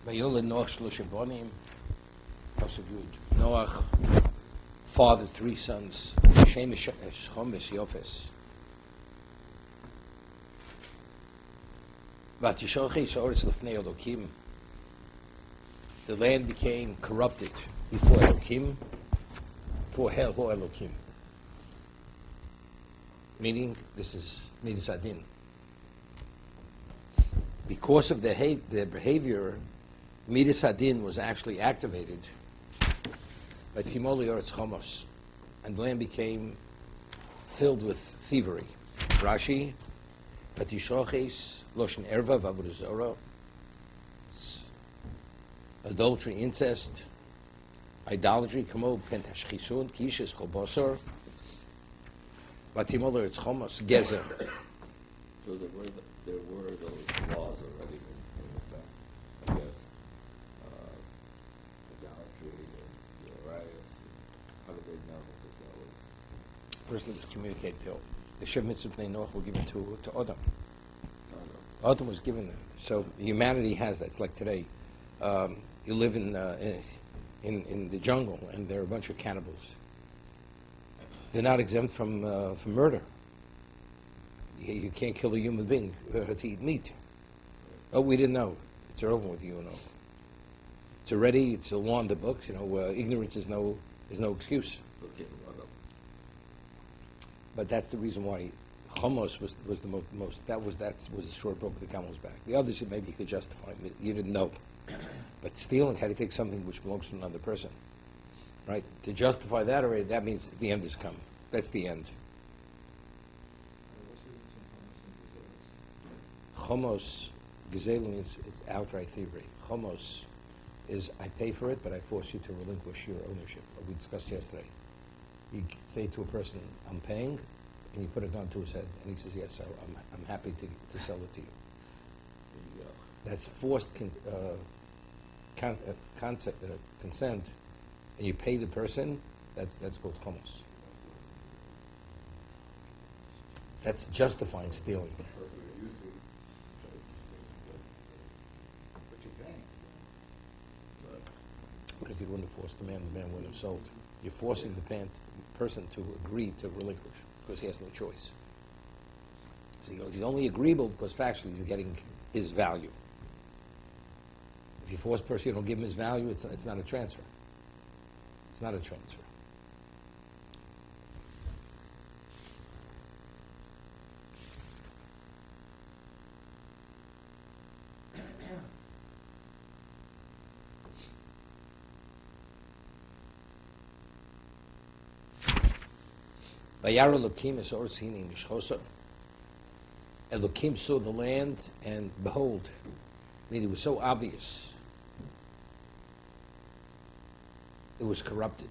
Vayoled Noach shlosha bonim. Pasuk Yud. Noach fathered 3 sons. Shem, Chomesh, Yofes. Vatishochi Shoretz Lefnei Elokim. The land became corrupted before Elokim, before Elokim. Meaning, this is Midas Adin. Because of their behavior, Midas Adin was actually activated by Timoli Oretz Chomos, and the land became filled with thievery. Rashi, Patishoches, Loshen Erva, Vavodah Zorah, adultery, incest, idolatry, Kamo Pentashchisun, Kishes Kobosor, Vatimol Oretz Chomos, Gezer. So there were those laws already in effect against idolatry and riots. How did they know that that was? First, it was communicated to the Shev Mitzvah Bnei Noach were given to Adam. Adam was given them. So humanity has that. It's like today. You live in the jungle, and there are a bunch of cannibals. They're not exempt from murder. You can't kill a human being to eat meat. Oh, we didn't know. It's over with, you know. It's already. It's a law in the books. You know, ignorance is no excuse. But that's the reason why Chomos was the most. That was the straw that broke the camel's back. The others maybe you could justify. You didn't know. But stealing had to take something which belongs to another person, right? To justify that already, that means the end has come. That's the end. Chomos, Gezelu means it's outright thievery. Chomos is I pay for it, but I force you to relinquish your ownership. What we discussed yesterday. You say to a person, "I'm paying," and you put a gun to his head, and he says, "Yes, sir, I'm happy to sell it to you." That's forced consent, and you pay the person. That's called chomos. That's justifying stealing. But if you wouldn't have forced the man wouldn't have sold. You're forcing the person to agree to relinquish because he has no choice. So he's only agreeable because factually he's getting his value. If you force a person, you don't give him his value, it's not a transfer. It's not a transfer. Vayar Elokim es or sinin mishchosa. Elokim saw the land, and behold, I mean, it was so obvious. It was corrupted.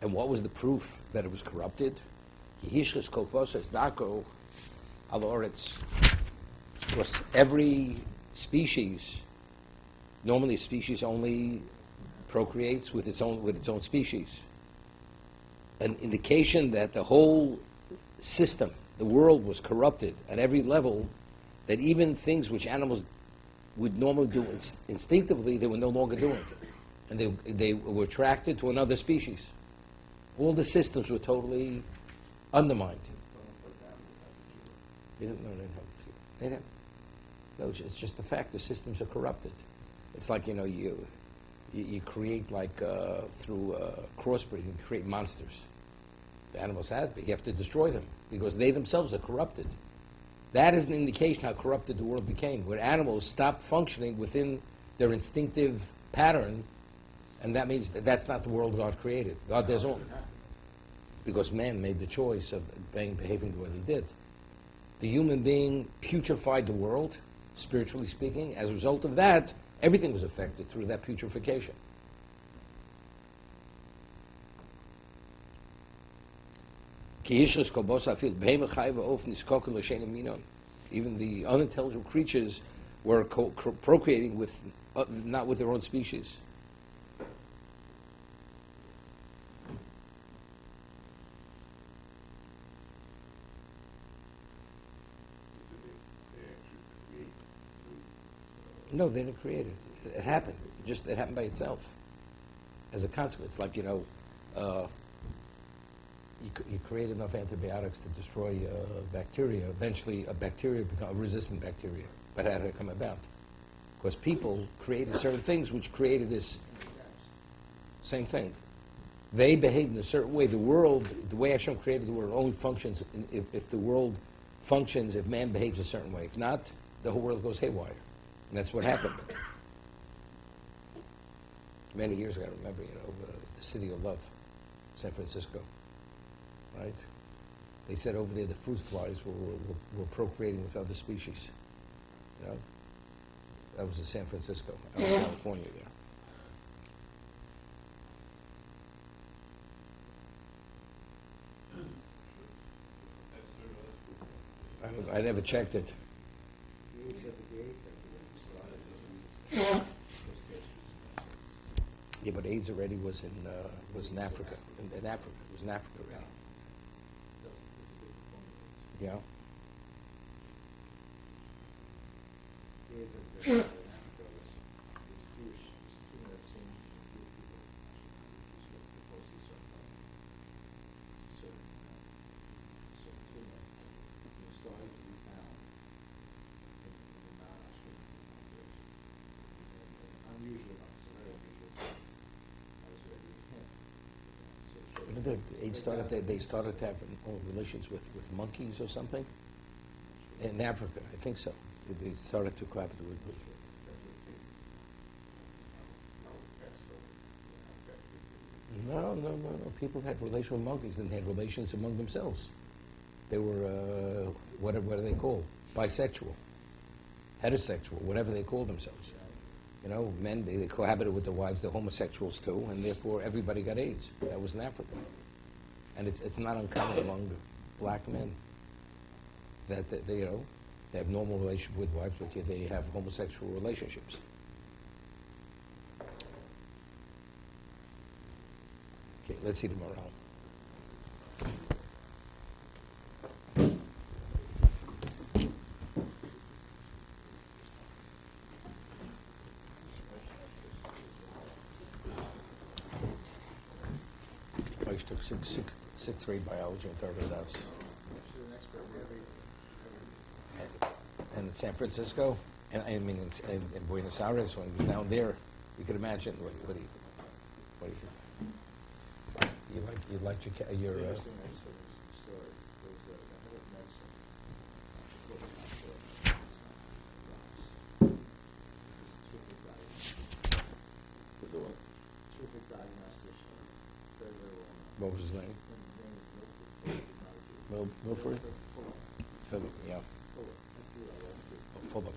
And what was the proof that it was corrupted? Because every species, normally a species only procreates with its own species. An indication that the whole system, the world, was corrupted at every level, that even things which animals would normally do instinctively, they were no longer doing. And they were attracted to another species. All the systems were totally undermined. They didn't have to keep it. They didn't. No, it's just the fact the systems are corrupted. It's like, you create, like, through crossbreeding, you create monsters. The animals have, but you have to destroy them because they themselves are corrupted. That is an indication how corrupted the world became, where animals stopped functioning within their instinctive pattern, and that means that's not the world God created. God does all. Because man made the choice of behaving the way he did. The human being putrefied the world, spiritually speaking. As a result of that, everything was affected through that putrefaction. Even the unintelligent creatures were procreating with not with their own species. No, they didn't create it. It happened. It happened by itself. As a consequence, like, you create enough antibiotics to destroy bacteria. Eventually, a bacteria become a resistant bacteria. But how did it come about? Because people created certain things which created this same thing. They behaved in a certain way. The way Hashem created the world only functions if the world functions if man behaves a certain way. If not, the whole world goes haywire. And that's what happened. Many years ago, I remember, the city of love, San Francisco, right? They said over there the fruit flies were procreating with other species. That was in San Francisco, out in California there. I never checked it. Yeah, but AIDS already was in Africa. In Africa, it was in Africa already. Yeah. They started to have relations with monkeys or something in Africa. I think so. They started to cohabitate with. No. People had relations with monkeys, and they had relations among themselves. They were what are they called? Bisexual, heterosexual, whatever they called themselves. Men they cohabited with their wives. They're homosexuals too, and therefore everybody got AIDS. That was in Africa. And it's not uncommon among black men that they have normal relationship with wives, but yet they have homosexual relationships. Okay, let's see the morale. I took sixth grade biology and third house. And in San Francisco, and I mean in Buenos Aires, when he was down there, you could imagine what he you liked your story. Terrific diagnostician. Very, very well known. What was his name? Milford? Philip, yeah. Fuller. Fuller.